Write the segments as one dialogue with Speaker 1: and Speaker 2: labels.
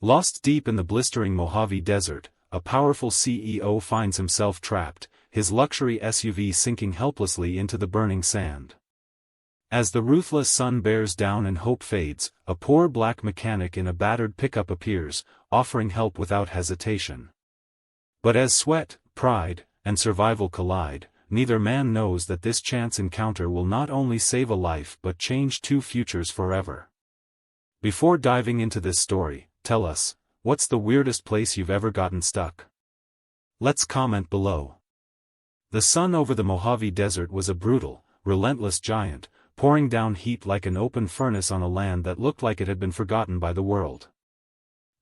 Speaker 1: Lost deep in the blistering Mojave Desert, a powerful CEO finds himself trapped, his luxury SUV sinking helplessly into the burning sand. As the ruthless sun bears down and hope fades, a poor black mechanic in a battered pickup appears, offering help without hesitation. But as sweat, pride, and survival collide, neither man knows that this chance encounter will not only save a life but change two futures forever. Before diving into this story, tell us, what's the weirdest place you've ever gotten stuck? Let's comment below. The sun over the Mojave Desert was a brutal, relentless giant, pouring down heat like an open furnace on a land that looked like it had been forgotten by the world.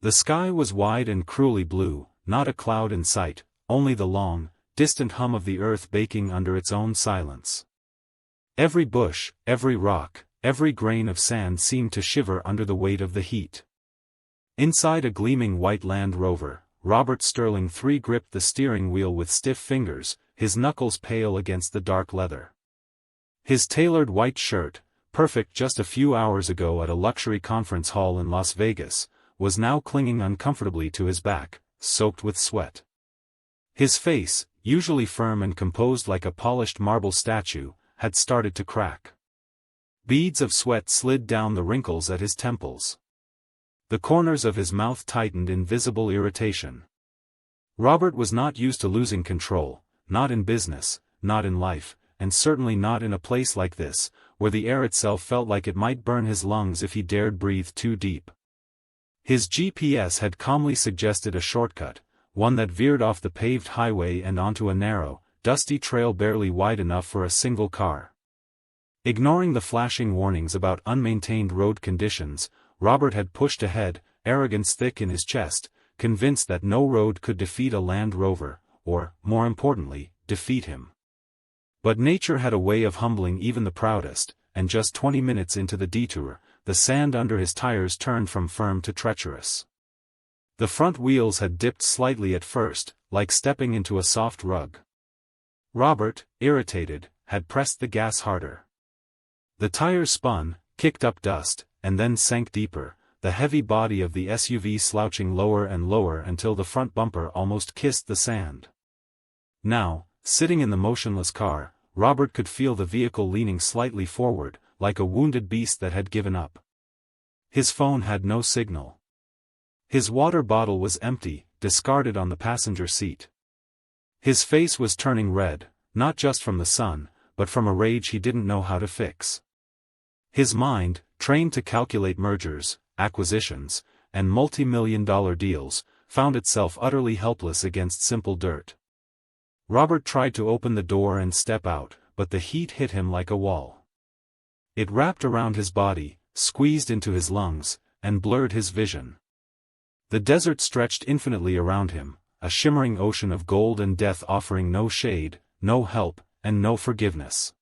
Speaker 1: The sky was wide and cruelly blue, not a cloud in sight, only the long, distant hum of the earth baking under its own silence. Every bush, every rock, every grain of sand seemed to shiver under the weight of the heat. Inside a gleaming white Land Rover, Robert Sterling III gripped the steering wheel with stiff fingers, his knuckles pale against the dark leather. His tailored white shirt, perfect just a few hours ago at a luxury conference hall in Las Vegas, was now clinging uncomfortably to his back, soaked with sweat. His face, usually firm and composed like a polished marble statue, had started to crack. Beads of sweat slid down the wrinkles at his temples. The corners of his mouth tightened in visible irritation. Robert was not used to losing control, not in business, not in life, and certainly not in a place like this, where the air itself felt like it might burn his lungs if he dared breathe too deep. His GPS had calmly suggested a shortcut, one that veered off the paved highway and onto a narrow, dusty trail barely wide enough for a single car. Ignoring the flashing warnings about unmaintained road conditions, Robert had pushed ahead, arrogance thick in his chest, convinced that no road could defeat a Land Rover, or, more importantly, defeat him. But nature had a way of humbling even the proudest, and just 20 minutes into the detour, the sand under his tires turned from firm to treacherous. The front wheels had dipped slightly at first, like stepping into a soft rug. Robert, irritated, had pressed the gas harder. The tires spun, kicked up dust, and then sank deeper, the heavy body of the SUV slouching lower and lower until the front bumper almost kissed the sand. Now, sitting in the motionless car, Robert could feel the vehicle leaning slightly forward, like a wounded beast that had given up. His phone had no signal. His water bottle was empty, discarded on the passenger seat. His face was turning red, not just from the sun, but from a rage he didn't know how to fix. His mind, trained to calculate mergers, acquisitions, and multi-million-dollar deals, found itself utterly helpless against simple dirt. Robert tried to open the door and step out, but the heat hit him like a wall. It wrapped around his body, squeezed into his lungs, and blurred his vision. The desert stretched infinitely around him, a shimmering ocean of gold and death offering no shade, no help, and no forgiveness.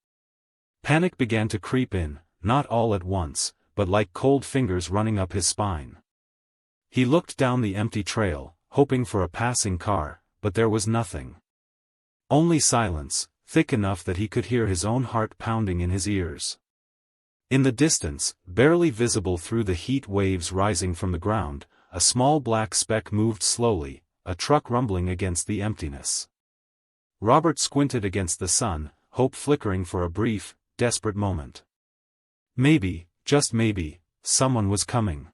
Speaker 1: Panic began to creep in, not all at once, but like cold fingers running up his spine. He looked down the empty trail, hoping for a passing car, but there was nothing. Only silence, thick enough that he could hear his own heart pounding in his ears. In the distance, barely visible through the heat waves rising from the ground, a small black speck moved slowly, a truck rumbling against the emptiness. Robert squinted against the sun, hope flickering for a brief, desperate moment. Maybe, just maybe, someone was coming.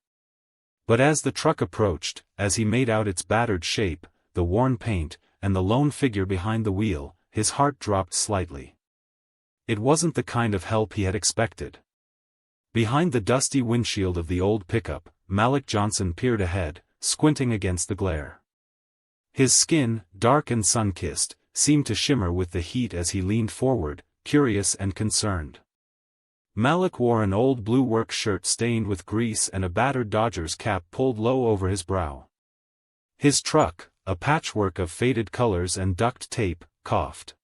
Speaker 1: But as the truck approached, as he made out its battered shape, the worn paint, and the lone figure behind the wheel, his heart dropped slightly. It wasn't the kind of help he had expected. Behind the dusty windshield of the old pickup, Malik Johnson peered ahead, squinting against the glare. His skin, dark and sun-kissed, seemed to shimmer with the heat as he leaned forward, curious and concerned. Malik wore an old blue work shirt stained with grease and a battered Dodgers cap pulled low over his brow. His truck, a patchwork of faded colors and duct tape, coughed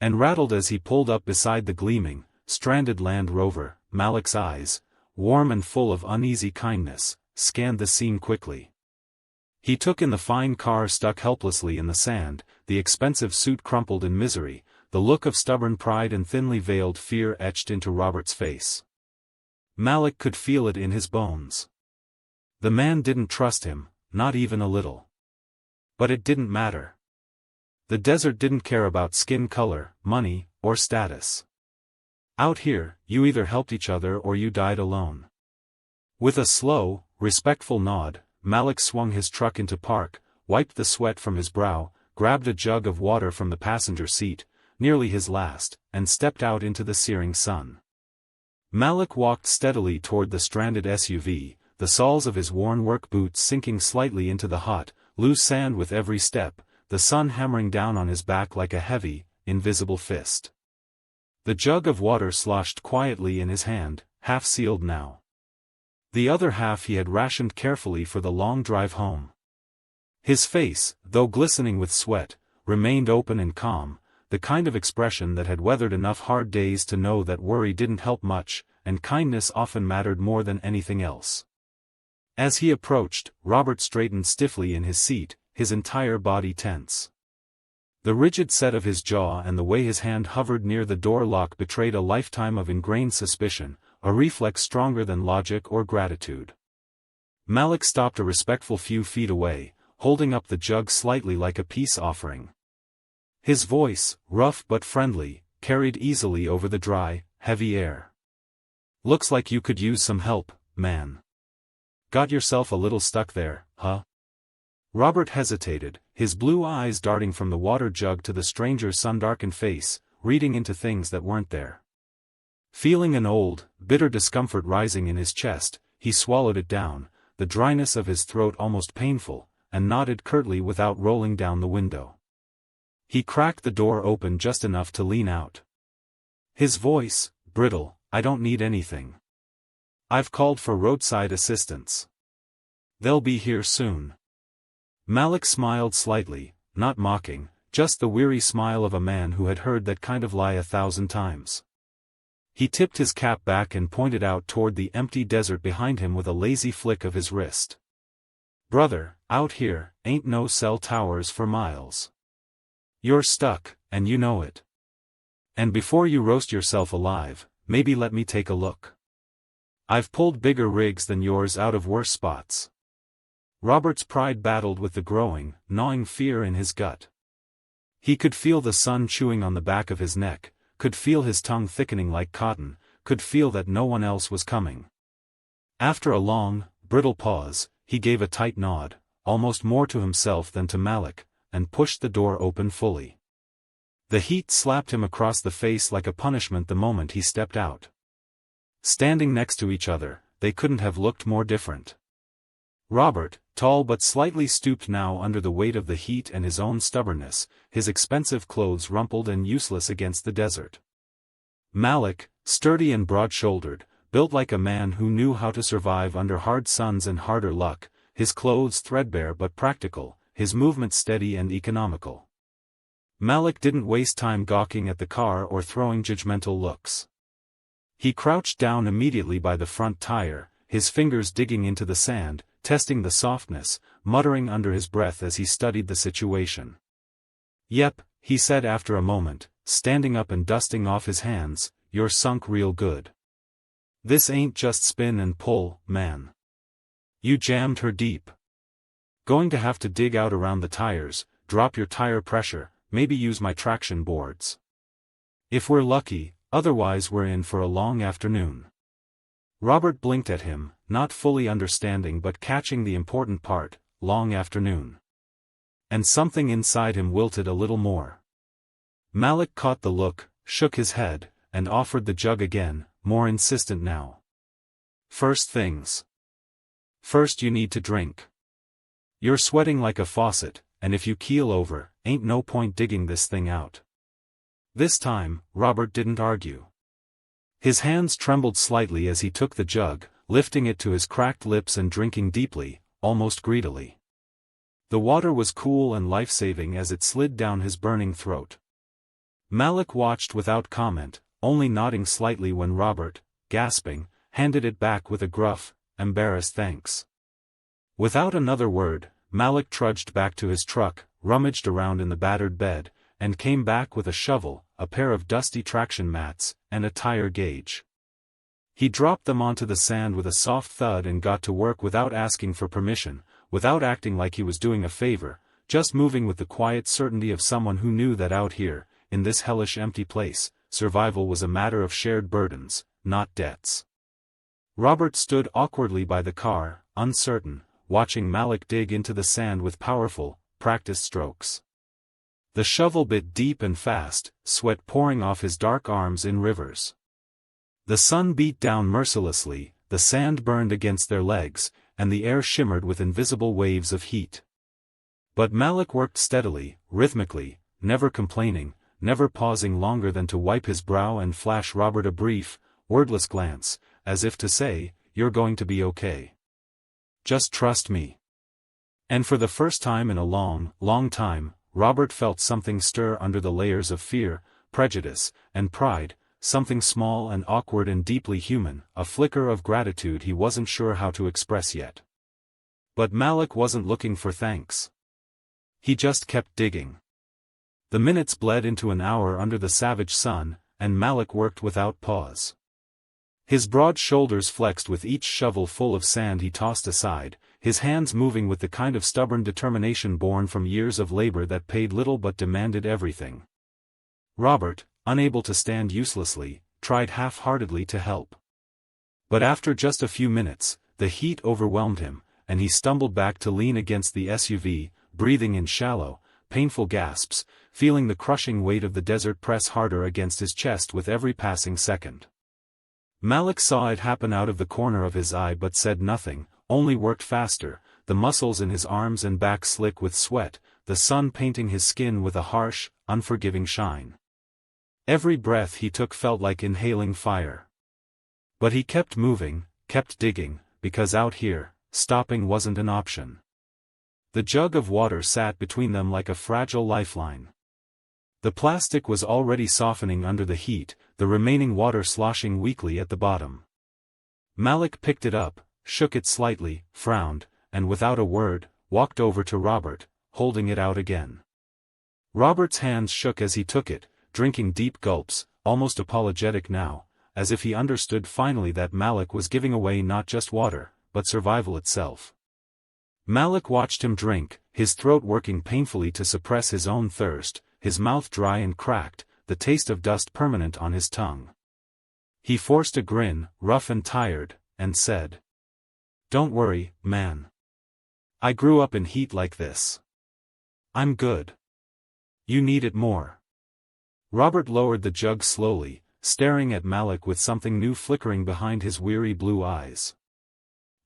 Speaker 1: and rattled as he pulled up beside the gleaming, stranded Land Rover. Malik's eyes, warm and full of uneasy kindness, scanned the scene quickly. He took in the fine car stuck helplessly in the sand, the expensive suit crumpled in misery, the look of stubborn pride and thinly veiled fear etched into Robert's face. Malik could feel it in his bones. The man didn't trust him, not even a little. But it didn't matter. The desert didn't care about skin color, money, or status. Out here, you either helped each other or you died alone. With a slow, respectful nod, Malik swung his truck into park, wiped the sweat from his brow, grabbed a jug of water from the passenger seat, nearly his last, and stepped out into the searing sun. Malik walked steadily toward the stranded SUV, the soles of his worn work boots sinking slightly into the hot, loose sand with every step, the sun hammering down on his back like a heavy, invisible fist. The jug of water sloshed quietly in his hand, half sealed now. The other half he had rationed carefully for the long drive home. His face, though glistening with sweat, remained open and calm, the kind of expression that had weathered enough hard days to know that worry didn't help much, and kindness often mattered more than anything else. As he approached, Robert straightened stiffly in his seat, his entire body tense. The rigid set of his jaw and the way his hand hovered near the door lock betrayed a lifetime of ingrained suspicion, a reflex stronger than logic or gratitude. Malik stopped a respectful few feet away, holding up the jug slightly like a peace offering. His voice, rough but friendly, carried easily over the dry, heavy air. "Looks like you could use some help, man. Got yourself a little stuck there, huh?" Robert hesitated, his blue eyes darting from the water jug to the stranger's sun-darkened face, reading into things that weren't there. Feeling an old, bitter discomfort rising in his chest, he swallowed it down, the dryness of his throat almost painful, and nodded curtly without rolling down the window. He cracked the door open just enough to lean out. His voice, brittle, "I don't need anything. I've called for roadside assistance. They'll be here soon." Malik smiled slightly, not mocking, just the weary smile of a man who had heard that kind of lie 1,000 times. He tipped his cap back and pointed out toward the empty desert behind him with a lazy flick of his wrist. "Brother, out here, ain't no cell towers for miles. You're stuck, and you know it. And before you roast yourself alive, maybe let me take a look. I've pulled bigger rigs than yours out of worse spots." Robert's pride battled with the growing, gnawing fear in his gut. He could feel the sun chewing on the back of his neck, could feel his tongue thickening like cotton, could feel that no one else was coming. After a long, brittle pause, he gave a tight nod, almost more to himself than to Malik, and pushed the door open fully. The heat slapped him across the face like a punishment the moment he stepped out. Standing next to each other, they couldn't have looked more different. Robert, tall but slightly stooped now under the weight of the heat and his own stubbornness, his expensive clothes rumpled and useless against the desert. Malik, sturdy and broad-shouldered, built like a man who knew how to survive under hard suns and harder luck, his clothes threadbare but practical, his movements steady and economical. Malik didn't waste time gawking at the car or throwing judgmental looks. He crouched down immediately by the front tire, his fingers digging into the sand, testing the softness, muttering under his breath as he studied the situation. "Yep," he said after a moment, standing up and dusting off his hands, "you're sunk real good. This ain't just spin and pull, man. You jammed her deep. Going to have to dig out around the tires, drop your tire pressure, maybe use my traction boards. If we're lucky, otherwise we're in for a long afternoon." Robert blinked at him, not fully understanding but catching the important part, long afternoon. And something inside him wilted a little more. Malik caught the look, shook his head, and offered the jug again, more insistent now. "First things first, you need to drink. You're sweating like a faucet, and if you keel over, ain't no point digging this thing out." This time, Robert didn't argue. His hands trembled slightly as he took the jug, lifting it to his cracked lips and drinking deeply, almost greedily. The water was cool and life-saving as it slid down his burning throat. Malik watched without comment, only nodding slightly when Robert, gasping, handed it back with a gruff, embarrassed thanks. Without another word, Malik trudged back to his truck, rummaged around in the battered bed, and came back with a shovel, a pair of dusty traction mats, and a tire gauge. He dropped them onto the sand with a soft thud and got to work without asking for permission, without acting like he was doing a favor, just moving with the quiet certainty of someone who knew that out here, in this hellish empty place, survival was a matter of shared burdens, not debts. Robert stood awkwardly by the car, uncertain, watching Malik dig into the sand with powerful, practiced strokes. The shovel bit deep and fast, sweat pouring off his dark arms in rivers. The sun beat down mercilessly, the sand burned against their legs, and the air shimmered with invisible waves of heat. But Malik worked steadily, rhythmically, never complaining, never pausing longer than to wipe his brow and flash Robert a brief, wordless glance, as if to say, "You're going to be okay. Just trust me." And for the first time in a long, long time, Robert felt something stir under the layers of fear, prejudice, and pride, something small and awkward and deeply human, a flicker of gratitude he wasn't sure how to express yet. But Malik wasn't looking for thanks. He just kept digging. The minutes bled into an hour under the savage sun, and Malik worked without pause. His broad shoulders flexed with each shovel full of sand he tossed aside, his hands moving with the kind of stubborn determination born from years of labor that paid little but demanded everything. Robert, unable to stand uselessly, tried half-heartedly to help. But after just a few minutes, the heat overwhelmed him, and he stumbled back to lean against the SUV, breathing in shallow, painful gasps, feeling the crushing weight of the desert press harder against his chest with every passing second. Malik saw it happen out of the corner of his eye but said nothing, only worked faster, the muscles in his arms and back slick with sweat, the sun painting his skin with a harsh, unforgiving shine. Every breath he took felt like inhaling fire. But he kept moving, kept digging, because out here, stopping wasn't an option. The jug of water sat between them like a fragile lifeline. The plastic was already softening under the heat, the remaining water sloshing weakly at the bottom. Malik picked it up, shook it slightly, frowned, and without a word, walked over to Robert, holding it out again. Robert's hands shook as he took it, drinking deep gulps, almost apologetic now, as if he understood finally that Malik was giving away not just water, but survival itself. Malik watched him drink, his throat working painfully to suppress his own thirst, his mouth dry and cracked, the taste of dust permanent on his tongue. He forced a grin, rough and tired, and said, "Don't worry, man. I grew up in heat like this. I'm good. You need it more." Robert lowered the jug slowly, staring at Malik with something new flickering behind his weary blue eyes.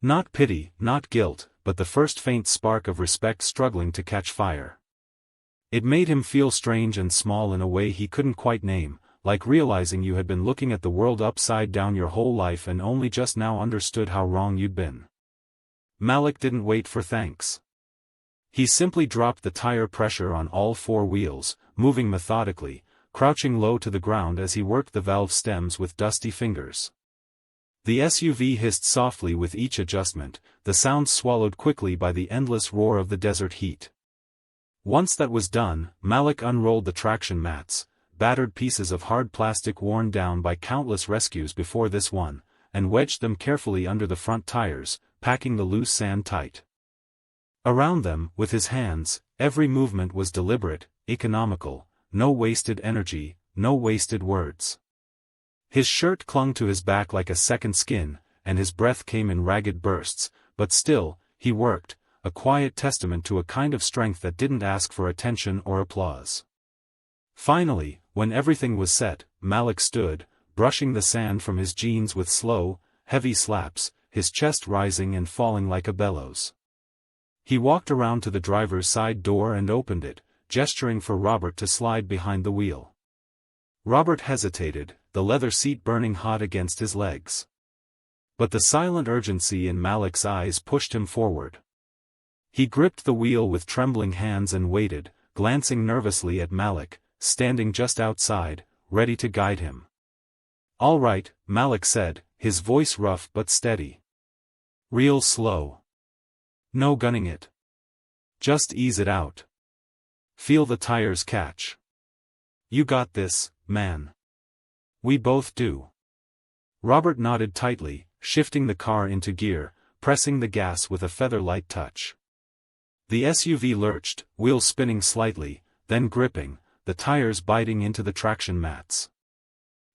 Speaker 1: Not pity, not guilt, but the first faint spark of respect struggling to catch fire. It made him feel strange and small in a way he couldn't quite name, like realizing you had been looking at the world upside down your whole life and only just now understood how wrong you'd been. Malik didn't wait for thanks. He simply dropped the tire pressure on all four wheels, moving methodically, crouching low to the ground as he worked the valve stems with dusty fingers. The SUV hissed softly with each adjustment, the sound swallowed quickly by the endless roar of the desert heat. Once that was done, Malik unrolled the traction mats, battered pieces of hard plastic worn down by countless rescues before this one, and wedged them carefully under the front tires, packing the loose sand tight. Around them, with his hands, every movement was deliberate, economical, no wasted energy, no wasted words. His shirt clung to his back like a second skin, and his breath came in ragged bursts, but still, he worked, a quiet testament to a kind of strength that didn't ask for attention or applause. Finally, when everything was set, Malik stood, brushing the sand from his jeans with slow, heavy slaps, his chest rising and falling like a bellows. He walked around to the driver's side door and opened it, gesturing for Robert to slide behind the wheel. Robert hesitated, the leather seat burning hot against his legs. But the silent urgency in Malik's eyes pushed him forward. He gripped the wheel with trembling hands and waited, glancing nervously at Malik, standing just outside, ready to guide him. "All right," Malik said, his voice rough but steady. "Real slow. No gunning it. Just ease it out. Feel the tires catch. You got this, man. We both do." Robert nodded tightly, shifting the car into gear, pressing the gas with a feather-light touch. The SUV lurched, wheels spinning slightly, then gripping, the tires biting into the traction mats.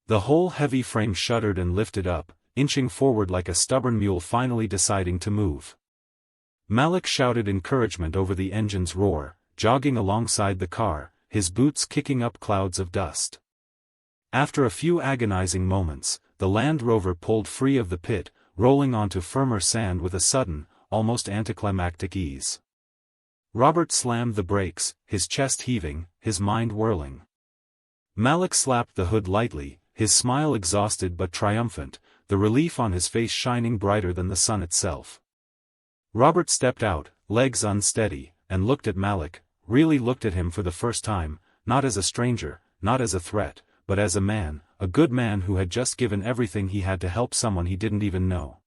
Speaker 1: The whole heavy frame shuddered and lifted up, inching forward like a stubborn mule finally deciding to move. Malik shouted encouragement over the engine's roar, jogging alongside the car, his boots kicking up clouds of dust. After a few agonizing moments, the Land Rover pulled free of the pit, rolling onto firmer sand with a sudden, almost anticlimactic ease. Robert slammed the brakes, his chest heaving, his mind whirling. Malik slapped the hood lightly, his smile exhausted but triumphant, the relief on his face shining brighter than the sun itself. Robert stepped out, legs unsteady, and looked at Malik, really looked at him for the first time, not as a stranger, not as a threat, but as a man, a good man who had just given everything he had to help someone he didn't even know.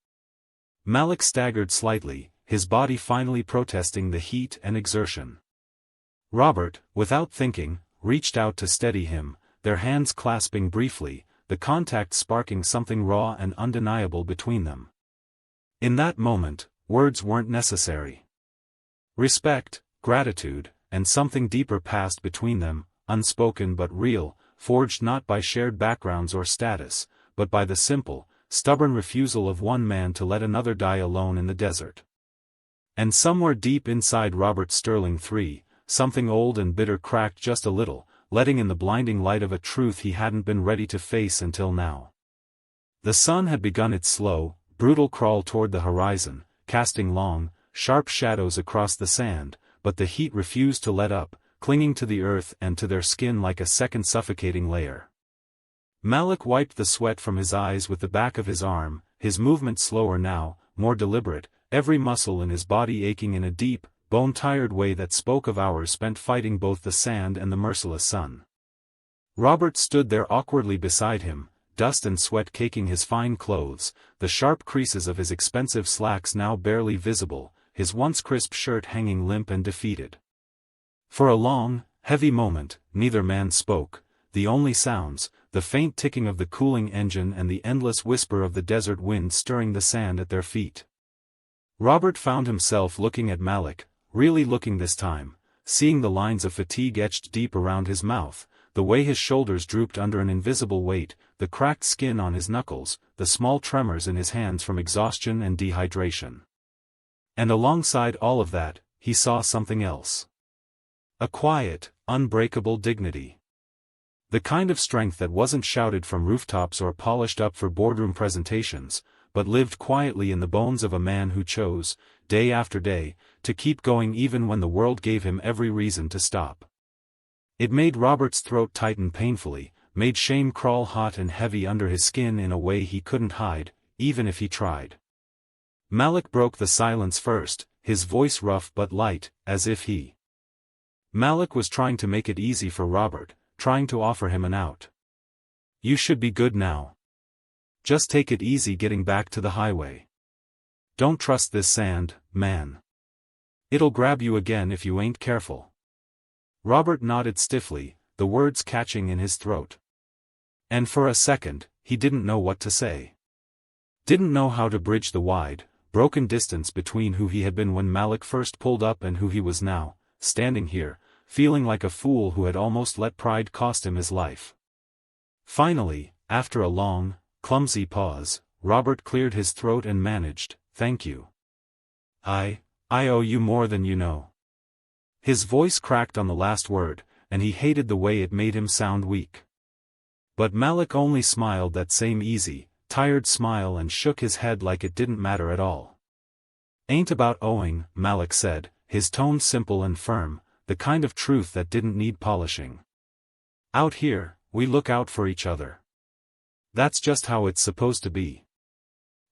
Speaker 1: Malik staggered slightly, his body finally protesting the heat and exertion. Robert, without thinking, reached out to steady him, their hands clasping briefly, the contact sparking something raw and undeniable between them. In that moment, words weren't necessary. Respect, gratitude, and something deeper passed between them, unspoken but real, forged not by shared backgrounds or status, but by the simple, stubborn refusal of one man to let another die alone in the desert. And somewhere deep inside Robert Sterling III, something old and bitter cracked just a little, letting in the blinding light of a truth he hadn't been ready to face until now. The sun had begun its slow, brutal crawl toward the horizon, casting long, sharp shadows across the sand, but the heat refused to let up, clinging to the earth and to their skin like a second suffocating layer. Malik wiped the sweat from his eyes with the back of his arm, his movement slower now, more deliberate, every muscle in his body aching in a deep, bone-tired way that spoke of hours spent fighting both the sand and the merciless sun. Robert stood there awkwardly beside him, dust and sweat caking his fine clothes, the sharp creases of his expensive slacks now barely visible, his once crisp shirt hanging limp and defeated. For a long, heavy moment, neither man spoke, the only sounds, the faint ticking of the cooling engine and the endless whisper of the desert wind stirring the sand at their feet. Robert found himself looking at Malik, really looking this time, seeing the lines of fatigue etched deep around his mouth, the way his shoulders drooped under an invisible weight, the cracked skin on his knuckles, the small tremors in his hands from exhaustion and dehydration. And alongside all of that, he saw something else. A quiet, unbreakable dignity. The kind of strength that wasn't shouted from rooftops or polished up for boardroom presentations, but lived quietly in the bones of a man who chose, day after day, to keep going even when the world gave him every reason to stop. It made Robert's throat tighten painfully, made shame crawl hot and heavy under his skin in a way he couldn't hide, even if he tried. Malik broke the silence first, his voice rough but light, as if he. Malik was trying to make it easy for Robert, trying to offer him an out. You should be good now. Just take it easy getting back to the highway. Don't trust this sand, man. It'll grab you again if you ain't careful. Robert nodded stiffly, the words catching in his throat. And for a second, he didn't know what to say. Didn't know how to bridge the wide, broken distance between who he had been when Malik first pulled up and who he was now, standing here, feeling like a fool who had almost let pride cost him his life. Finally, after a long, clumsy pause, Robert cleared his throat and managed, "Thank you. I owe you more than you know." His voice cracked on the last word, and he hated the way it made him sound weak. But Malik only smiled that same easy, tired smile and shook his head like it didn't matter at all. "Ain't about owing," Malik said, his tone simple and firm, the kind of truth that didn't need polishing. "Out here, we look out for each other. That's just how it's supposed to be."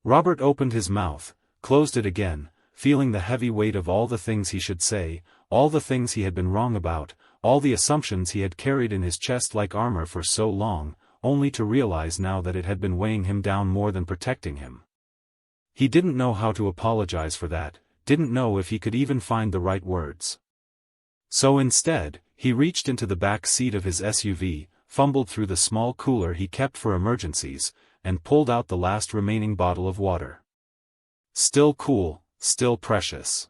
Speaker 1: Robert opened his mouth, closed it again, feeling the heavy weight of all the things he should say, all the things he had been wrong about, all the assumptions he had carried in his chest like armor for so long, only to realize now that it had been weighing him down more than protecting him. He didn't know how to apologize for that, didn't know if he could even find the right words. So instead, he reached into the back seat of his SUV, fumbled through the small cooler he kept for emergencies, and pulled out the last remaining bottle of water. Still cool, still precious.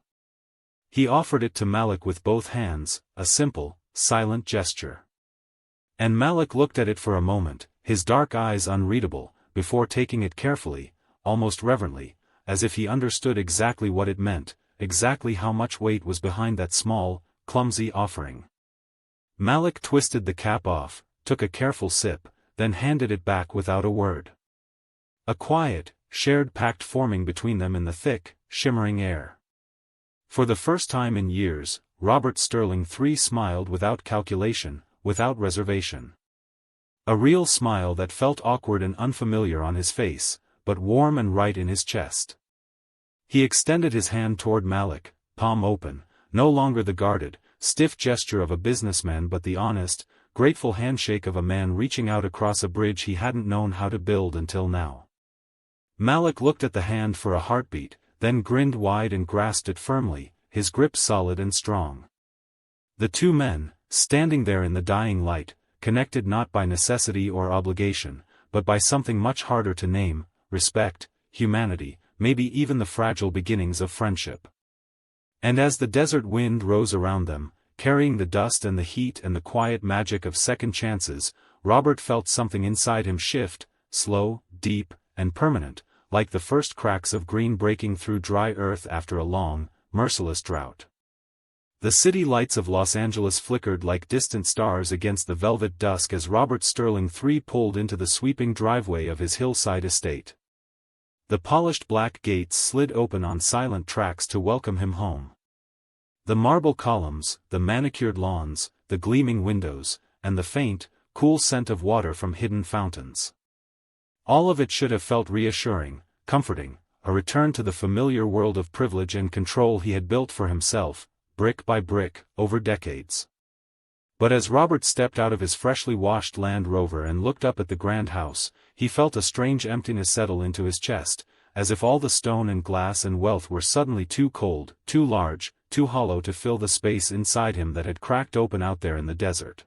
Speaker 1: He offered it to Malik with both hands, a simple, silent gesture. And Malik looked at it for a moment, his dark eyes unreadable, before taking it carefully, almost reverently, as if he understood exactly what it meant, exactly how much weight was behind that small, clumsy offering. Malik twisted the cap off, took a careful sip, then handed it back without a word. A quiet, shared pact forming between them in the thick, shimmering air. For the first time in years, Robert Sterling III smiled without calculation, without reservation. A real smile that felt awkward and unfamiliar on his face, but warm and right in his chest. He extended his hand toward Malik, palm open, no longer the guarded, stiff gesture of a businessman but the honest, grateful handshake of a man reaching out across a bridge he hadn't known how to build until now. Malik looked at the hand for a heartbeat, then grinned wide and grasped it firmly, his grip solid and strong. The two men, standing there in the dying light, connected not by necessity or obligation, but by something much harder to name, respect, humanity, maybe even the fragile beginnings of friendship. And as the desert wind rose around them, carrying the dust and the heat and the quiet magic of second chances, Robert felt something inside him shift, slow, deep, and permanent, like the first cracks of green breaking through dry earth after a long, merciless drought. The city lights of Los Angeles flickered like distant stars against the velvet dusk as Robert Sterling III pulled into the sweeping driveway of his hillside estate. The polished black gates slid open on silent tracks to welcome him home. The marble columns, the manicured lawns, the gleaming windows, and the faint, cool scent of water from hidden fountains. All of it should have felt reassuring, comforting, a return to the familiar world of privilege and control he had built for himself, brick by brick, over decades. But as Robert stepped out of his freshly washed Land Rover and looked up at the grand house, he felt a strange emptiness settle into his chest, as if all the stone and glass and wealth were suddenly too cold, too large, too hollow to fill the space inside him that had cracked open out there in the desert.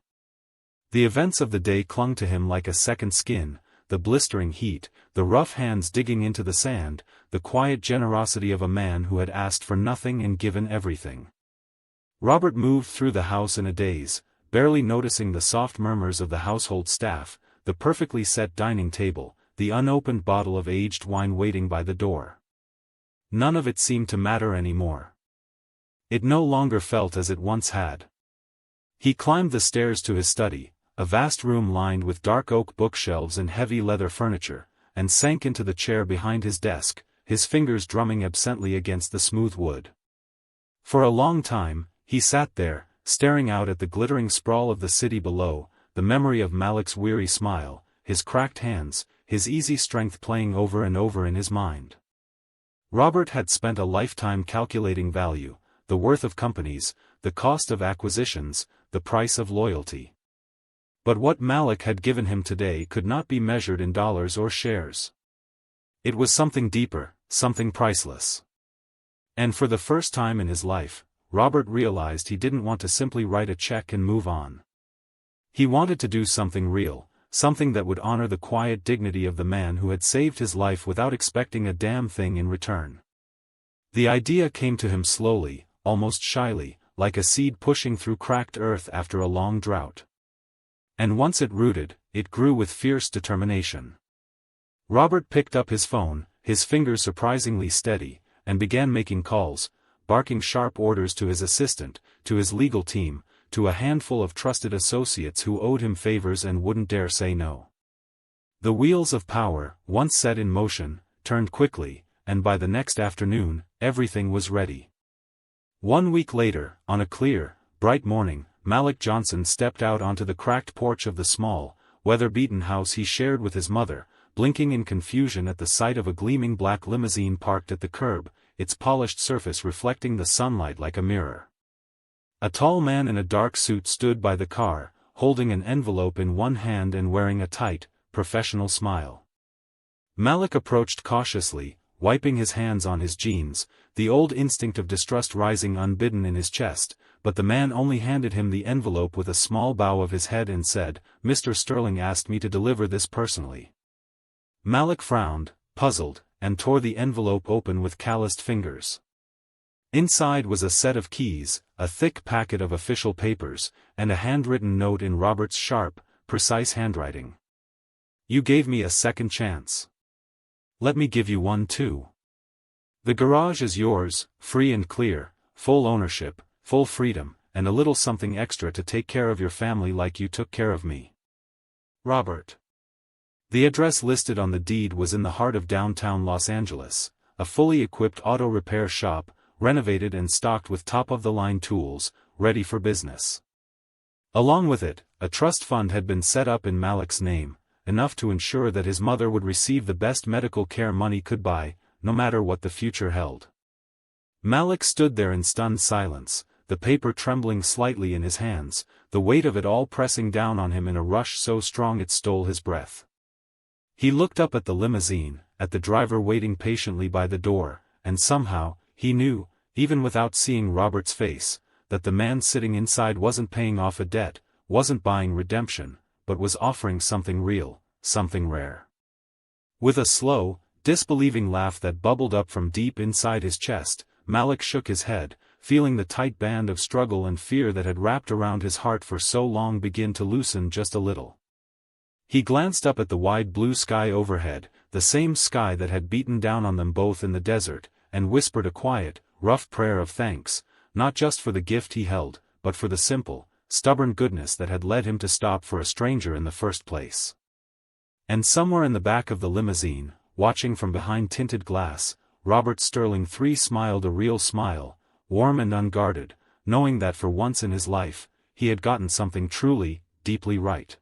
Speaker 1: The events of the day clung to him like a second skin, the blistering heat, the rough hands digging into the sand, the quiet generosity of a man who had asked for nothing and given everything. Robert moved through the house in a daze, barely noticing the soft murmurs of the household staff, the perfectly set dining table, the unopened bottle of aged wine waiting by the door. None of it seemed to matter anymore. It no longer felt as it once had. He climbed the stairs to his study, a vast room lined with dark oak bookshelves and heavy leather furniture, and sank into the chair behind his desk, his fingers drumming absently against the smooth wood. For a long time, he sat there, staring out at the glittering sprawl of the city below, the memory of Malik's weary smile, his cracked hands, his easy strength playing over and over in his mind. Robert had spent a lifetime calculating value, the worth of companies, the cost of acquisitions, the price of loyalty. But what Malik had given him today could not be measured in dollars or shares. It was something deeper, something priceless. And for the first time in his life, Robert realized he didn't want to simply write a check and move on. He wanted to do something real, something that would honor the quiet dignity of the man who had saved his life without expecting a damn thing in return. The idea came to him slowly, almost shyly, like a seed pushing through cracked earth after a long drought. And once it rooted, it grew with fierce determination. Robert picked up his phone, his fingers surprisingly steady, and began making calls, barking sharp orders to his assistant, to his legal team, to a handful of trusted associates who owed him favors and wouldn't dare say no. The wheels of power, once set in motion, turned quickly, and by the next afternoon, everything was ready. 1 week later, on a clear, bright morning, Malik Johnson stepped out onto the cracked porch of the small, weather-beaten house he shared with his mother, blinking in confusion at the sight of a gleaming black limousine parked at the curb, its polished surface reflecting the sunlight like a mirror. A tall man in a dark suit stood by the car, holding an envelope in one hand and wearing a tight, professional smile. Malik approached cautiously, wiping his hands on his jeans, the old instinct of distrust rising unbidden in his chest, but the man only handed him the envelope with a small bow of his head and said, "Mr. Sterling asked me to deliver this personally." Malik frowned, puzzled, and tore the envelope open with calloused fingers. Inside was a set of keys, a thick packet of official papers, and a handwritten note in Robert's sharp, precise handwriting. "You gave me a second chance. Let me give you one too. The garage is yours, free and clear, full ownership, full freedom, and a little something extra to take care of your family like you took care of me. Robert." The address listed on the deed was in the heart of downtown Los Angeles, a fully equipped auto repair shop, renovated and stocked with top-of-the-line tools, ready for business. Along with it, a trust fund had been set up in Malik's name, enough to ensure that his mother would receive the best medical care money could buy, no matter what the future held. Malik stood there in stunned silence, the paper trembling slightly in his hands, the weight of it all pressing down on him in a rush so strong it stole his breath. He looked up at the limousine, at the driver waiting patiently by the door, and somehow, he knew, even without seeing Robert's face, that the man sitting inside wasn't paying off a debt, wasn't buying redemption, but was offering something real, something rare. With a slow, disbelieving laugh that bubbled up from deep inside his chest, Malik shook his head, feeling the tight band of struggle and fear that had wrapped around his heart for so long begin to loosen just a little. He glanced up at the wide blue sky overhead, the same sky that had beaten down on them both in the desert, and whispered a quiet, rough prayer of thanks, not just for the gift he held, but for the simple, stubborn goodness that had led him to stop for a stranger in the first place. And somewhere in the back of the limousine, watching from behind tinted glass, Robert Sterling III smiled a real smile, warm and unguarded, knowing that for once in his life, he had gotten something truly, deeply right.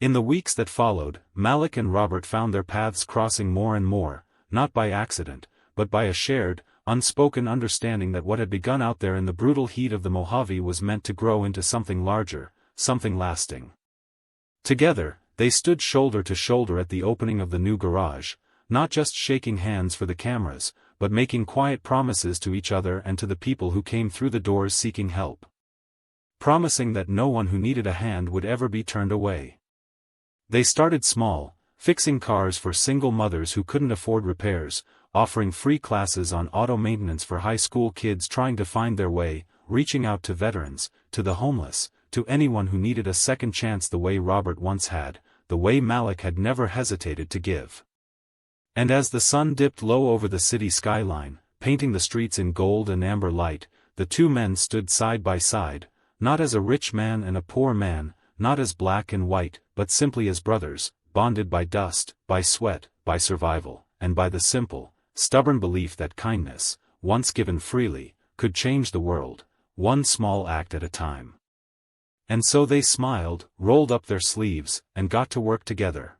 Speaker 1: In the weeks that followed, Malik and Robert found their paths crossing more and more, not by accident, but by a shared, unspoken understanding that what had begun out there in the brutal heat of the Mojave was meant to grow into something larger, something lasting. Together, they stood shoulder to shoulder at the opening of the new garage, not just shaking hands for the cameras, but making quiet promises to each other and to the people who came through the doors seeking help. Promising that no one who needed a hand would ever be turned away. They started small, fixing cars for single mothers who couldn't afford repairs, offering free classes on auto maintenance for high school kids trying to find their way, reaching out to veterans, to the homeless, to anyone who needed a second chance the way Robert once had, the way Malik had never hesitated to give. And as the sun dipped low over the city skyline, painting the streets in gold and amber light, the two men stood side by side, not as a rich man and a poor man, not as black and white, but simply as brothers, bonded by dust, by sweat, by survival, and by the simple, stubborn belief that kindness, once given freely, could change the world, one small act at a time. And so they smiled, rolled up their sleeves, and got to work together.